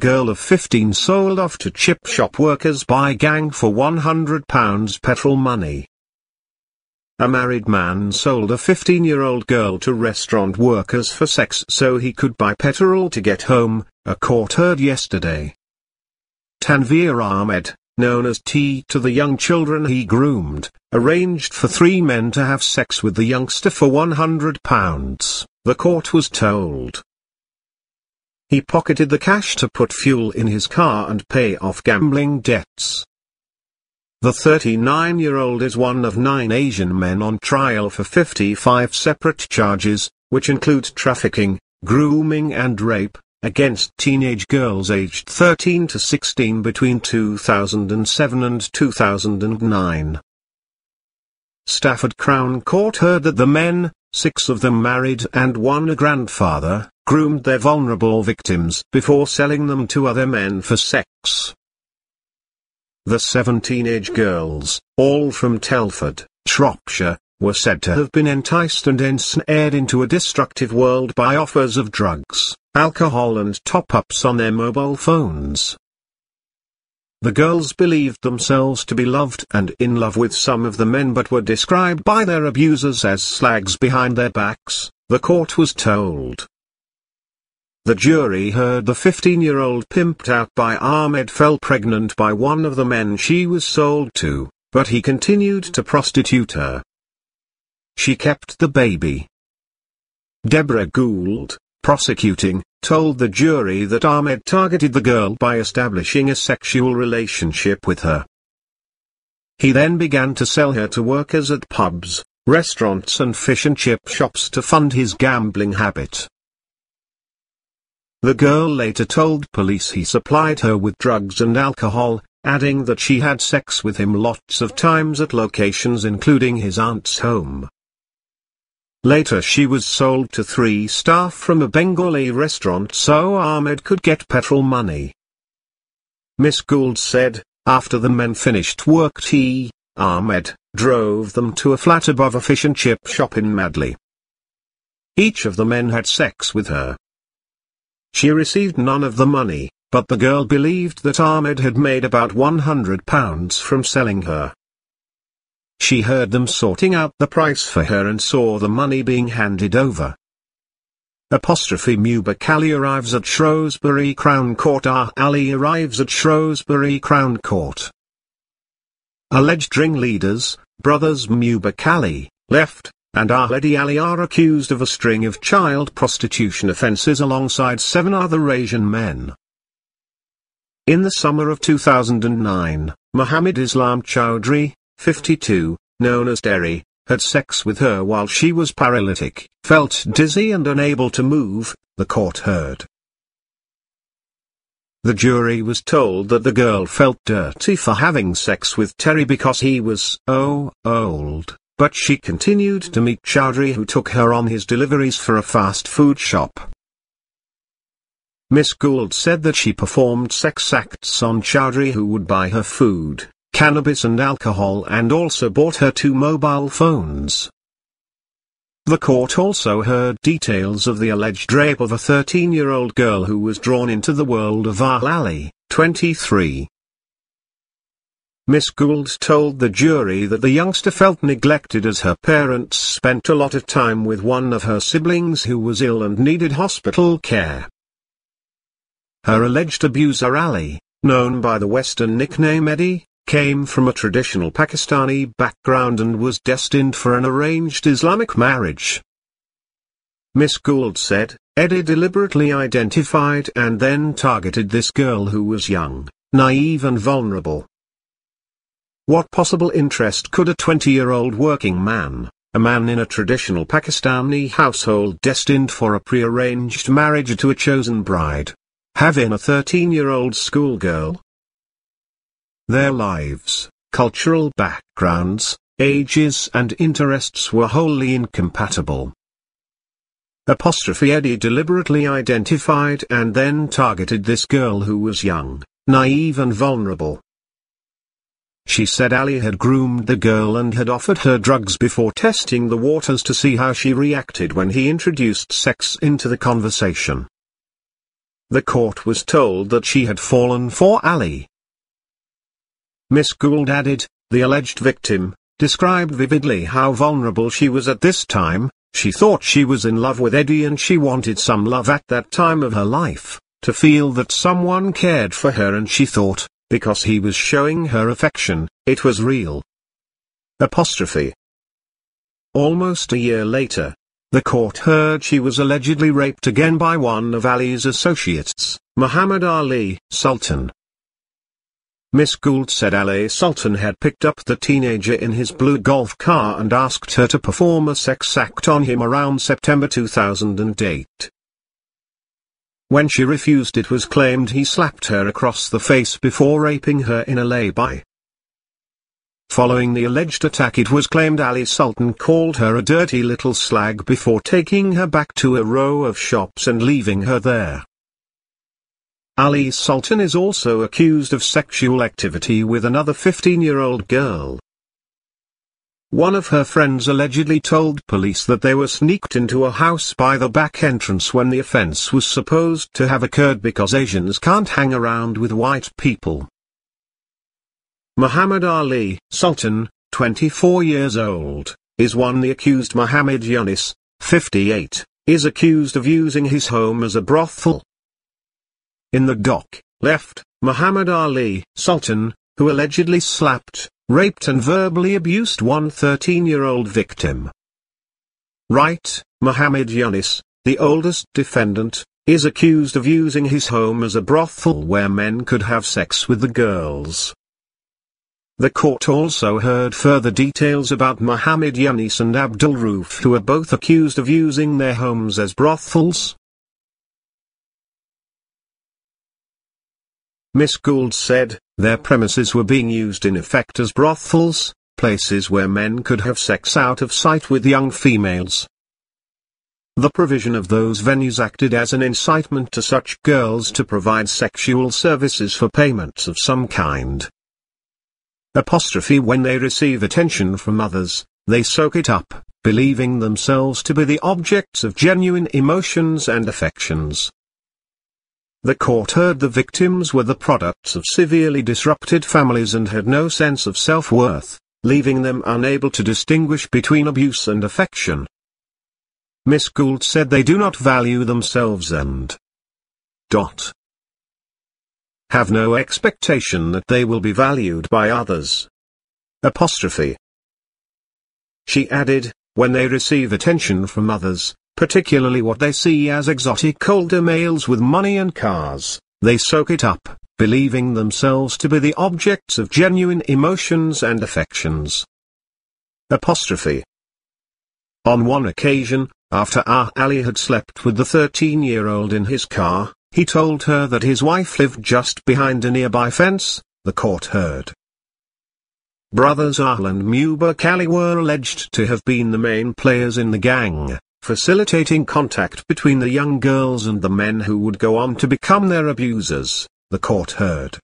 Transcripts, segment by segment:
girl of 15 sold off to chip shop workers by gang for £100 petrol money. A married man sold a 15-year-old girl to restaurant workers for sex so he could buy petrol to get home, a court heard yesterday. Tanveer Ahmed, known as T to the young children he groomed, arranged for 3 men to have sex with the youngster for £100, the court was told. He pocketed the cash to put fuel in his car and pay off gambling debts. The 39-year-old is one of 9 Asian men on trial for 55 separate charges, which include trafficking, grooming and rape, against teenage girls aged 13 to 16 between 2007 and 2009. Stafford Crown Court heard that the men, 6 of them married and 1 a grandfather, groomed their vulnerable victims before selling them to other men for sex. The 7 teenage girls, all from Telford, Shropshire, were said to have been enticed and ensnared into a destructive world by offers of drugs, alcohol and top-ups on their mobile phones. The girls believed themselves to be loved and in love with some of the men but were described by their abusers as slags behind their backs, the court was told. The jury heard the 15-year-old pimped out by Ahmed fell pregnant by one of the men she was sold to, but he continued to prostitute her. She kept the baby. Deborah Gould, prosecuting, told the jury that Ahmed targeted the girl by establishing a sexual relationship with her. He then began to sell her to workers at pubs, restaurants and fish and chip shops to fund his gambling habit. The girl later told police he supplied her with drugs and alcohol, adding that she had sex with him lots of times at locations including his aunt's home. Later she was sold to 3 staff from a Bengali restaurant so Ahmed could get petrol money. Miss Gould said, after the men finished work Ahmed drove them to a flat above a fish and chip shop in Madley. Each of the men had sex with her. She received none of the money, but the girl believed that Ahmed had made about £100 from selling her. She heard them sorting out the price for her and saw the money being handed over. Mubak Ali arrives at Shrewsbury Crown Court. Ali arrives at Shrewsbury Crown Court. Alleged ringleaders, brothers Mubak Ali, left, and Ahmadi Ali are accused of a string of child prostitution offences alongside 7 other Asian men. In the summer of 2009, Muhammad Islam Chowdhury, 52, known as Derry, had sex with her while she was paralytic, felt dizzy and unable to move, the court heard. The jury was told that the girl felt dirty for having sex with Terry because he was old. But she continued to meet Chowdhury, who took her on his deliveries for a fast food shop. Miss Gould said that she performed sex acts on Chowdhury, who would buy her food, cannabis and alcohol, and also bought her 2 mobile phones. The court also heard details of the alleged rape of a 13-year-old girl who was drawn into the world of Ali, 23. Miss Gould told the jury that the youngster felt neglected as her parents spent a lot of time with one of her siblings who was ill and needed hospital care. Her alleged abuser Ali, known by the Western nickname Eddie, came from a traditional Pakistani background and was destined for an arranged Islamic marriage. Miss Gould said, Eddie deliberately identified and then targeted this girl who was young, naive and vulnerable. What possible interest could a 20-year-old working man, a man in a traditional Pakistani household destined for a prearranged marriage to a chosen bride, have in a 13-year-old schoolgirl? Their lives, cultural backgrounds, ages and interests were wholly incompatible. Eddie deliberately identified and then targeted this girl who was young, naive and vulnerable. She said Ali had groomed the girl and had offered her drugs before testing the waters to see how she reacted when he introduced sex into the conversation. The court was told that she had fallen for Ali. Miss Gould added, the alleged victim described vividly how vulnerable she was at this time. She thought she was in love with Eddie and she wanted some love at that time of her life, to feel that someone cared for her, and she thought, because he was showing her affection, it was real. Apostrophe. Almost a year later, the court heard she was allegedly raped again by one of Ali's associates, Muhammad Ali Sultan. Miss Gould said Ali Sultan had picked up the teenager in his blue golf car and asked her to perform a sex act on him around September 2008. When she refused, it was claimed he slapped her across the face before raping her in a lay-by. Following the alleged attack, it was claimed Ali Sultan called her a dirty little slag before taking her back to a row of shops and leaving her there. Ali Sultan is also accused of sexual activity with another 15-year-old girl. One of her friends allegedly told police that they were sneaked into a house by the back entrance when the offense was supposed to have occurred because Asians can't hang around with white people. Muhammad Ali Sultan, 24 years old, is one. The accused Muhammad Yunus, 58, is accused of using his home as a brothel. In the dock, left, Muhammad Ali Sultan, who allegedly slapped, raped and verbally abused one 13-year-old victim. Right, Muhammad Yunus, the oldest defendant, is accused of using his home as a brothel where men could have sex with the girls. The court also heard further details about Muhammad Yunus and Abdul Rauf, who are both accused of using their homes as brothels. Miss Gould said, their premises were being used in effect as brothels, places where men could have sex out of sight with young females. The provision of those venues acted as an incitement to such girls to provide sexual services for payments of some kind. Apostrophe. When they receive attention from others, they soak it up, believing themselves to be the objects of genuine emotions and affections. The court heard the victims were the products of severely disrupted families and had no sense of self-worth, leaving them unable to distinguish between abuse and affection. Miss Gould said they do not value themselves and have no expectation that they will be valued by others. Apostrophe. She added, when they receive attention from others, particularly what they see as exotic older males with money and cars, they soak it up, believing themselves to be the objects of genuine emotions and affections. Apostrophe. On one occasion, after Ali had slept with the 13-year-old in his car, he told her that his wife lived just behind a nearby fence, the court heard. Brothers Ahl and Mubarak Ali were alleged to have been the main players in the gang, facilitating contact between the young girls and the men who would go on to become their abusers, the court heard.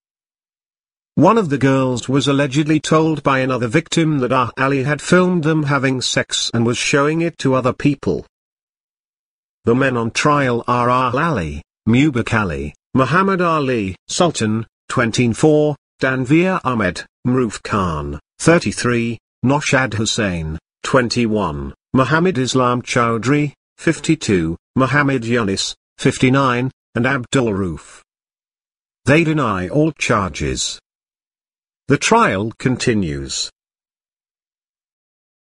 One of the girls was allegedly told by another victim that Ali had filmed them having sex and was showing it to other people. The men on trial are Ali, Mubarak Ali, Muhammad Ali Sultan, 24, Danveer Ahmed, Mruf Khan, 33, Noshad Hussain, 21, Muhammad Islam Chowdhury, 52, Muhammad Yunus, 59, and Abdul Rauf. They deny all charges. The trial continues.